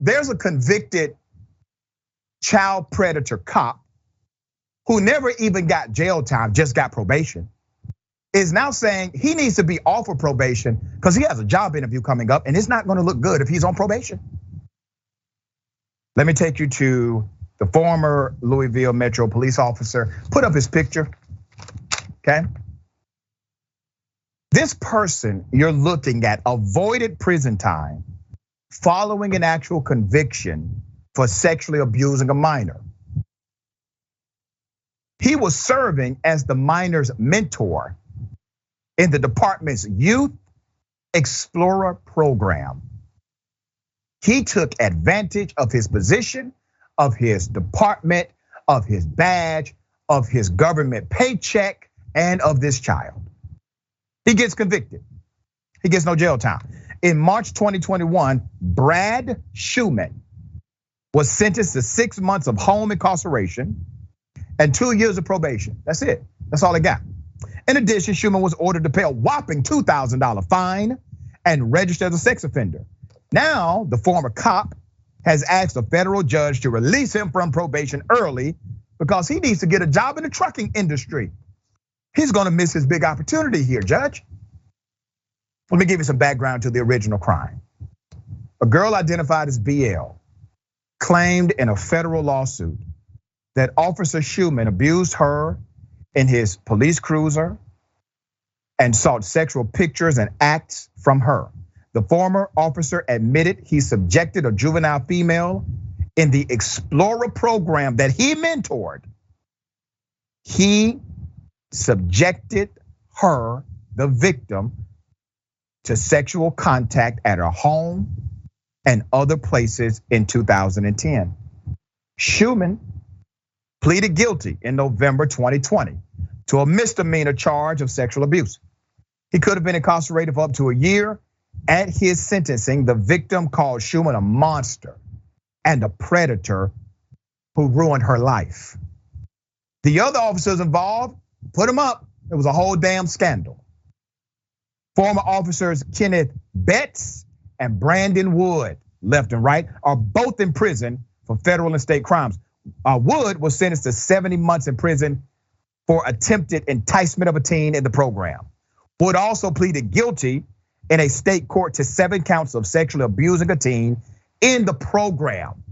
there's a convicted child predator cop who never even got jail time, just got probation, is now saying he needs to be off of probation because he has a job interview coming up and it's not gonna look good if he's on probation. Let me take you to the former Louisville Metro Police officer. Put up his picture, okay? This person you're looking at avoided prison time following an actual conviction for sexually abusing a minor. He was serving as the minor's mentor in the department's Youth Explorer program. He took advantage of his position, of his department, of his badge, of his government paycheck, and of this child. He gets convicted. He gets no jail time. In March 2021, Brad Schuhmann was sentenced to 6 months of home incarceration and 2 years of probation. That's it. That's all he got. In addition, Schuhmann was ordered to pay a whopping $2,000 fine and register as a sex offender. Now, the former cop has asked a federal judge to release him from probation early because he needs to get a job in the trucking industry. He's gonna miss his big opportunity here, Judge. Let me give you some background to the original crime. A girl identified as BL claimed in a federal lawsuit that Officer Schuhmann abused her in his police cruiser and sought sexual pictures and acts from her. The former officer admitted he subjected a juvenile female in the Explorer program that he mentored. He subjected her, the victim, to sexual contact at her home and other places in 2010. Schuhmann pleaded guilty in November 2020 to a misdemeanor charge of sexual abuse. He could have been incarcerated for up to a year. At his sentencing, the victim called Schuhmann a monster and a predator who ruined her life. The other officers involved, put him up. It was a whole damn scandal. Former officers Kenneth Betts and Brandon Wood, left and right, are both in prison for federal and state crimes. Wood was sentenced to 70 months in prison for attempted enticement of a teen in the program. Wood also pleaded guilty in a state court to 7 counts of sexually abusing a teen in the program,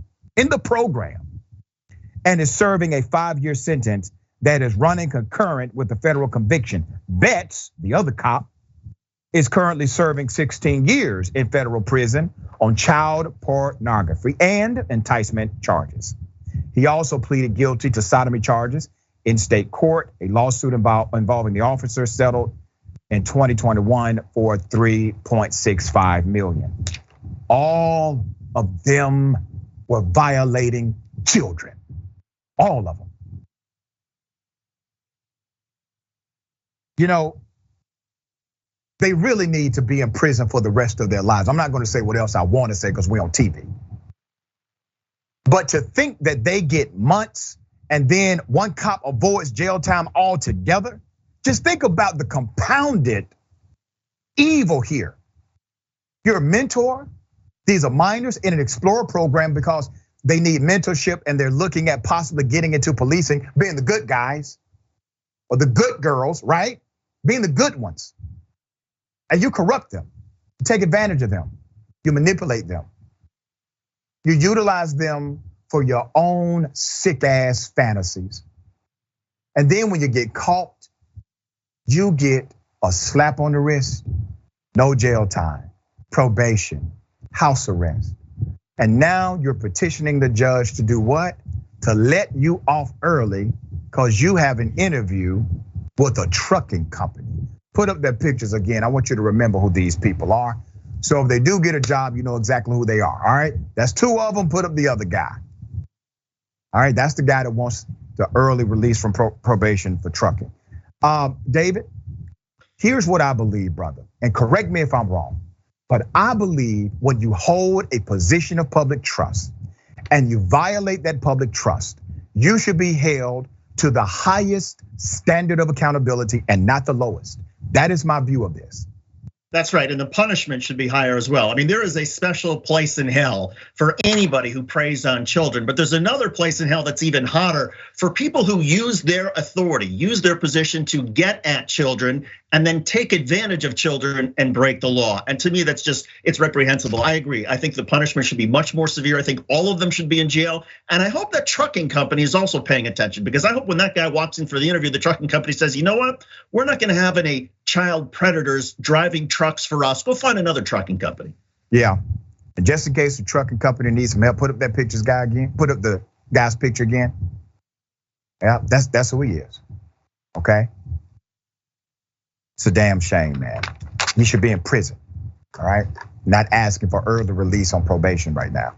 and is serving a 5-year sentence that is running concurrent with the federal conviction. Betts, the other cop, is currently serving 16 years in federal prison on child pornography and enticement charges. He also pleaded guilty to sodomy charges in state court. A lawsuit involving the officer settled in 2021 for $3.65 million. All of them were violating children, all of them. You know, they really need to be in prison for the rest of their lives. I'm not gonna say what else I wanna say because we're on TV. But to think that they get months and then one cop avoids jail time altogether, just think about the compounded evil here. You're a mentor. These are minors in an Explorer program because they need mentorship and they're looking at possibly getting into policing, being the good guys or the good girls, right? Being the good ones. And you corrupt them, you take advantage of them, you manipulate them. You utilize them for your own sick ass fantasies. And then when you get caught, you get a slap on the wrist, no jail time, probation, house arrest. And now you're petitioning the judge to do what? To let you off early because you have an interview with a trucking company. Put up their pictures again. I want you to remember who these people are. So if they do get a job, you know exactly who they are, all right? That's 2 of them, put up the other guy. All right, that's the guy that wants the early release from probation for trucking. David, here's what I believe, brother, and correct me if I'm wrong, but I believe when you hold a position of public trust and you violate that public trust, you should be held to the highest standard of accountability and not the lowest. That is my view of this. That's right, and the punishment should be higher as well. I mean, there is a special place in hell for anybody who preys on children, but there's another place in hell that's even hotter for people who use their authority, use their position to get at children and then take advantage of children and break the law. And to me, it's reprehensible. I agree. I think the punishment should be much more severe. I think all of them should be in jail. And I hope that trucking company is also paying attention, because I hope when that guy walks in for the interview, the trucking company says, you know what? We're not gonna have any child predators driving trucks for us. Go find another trucking company. Yeah, and just in case the trucking company needs some help, put up that picture's guy again. Put up the guy's picture again. Yeah, that's who he is, okay? It's a damn shame, man. He should be in prison, all right? Not asking for early release on probation right now.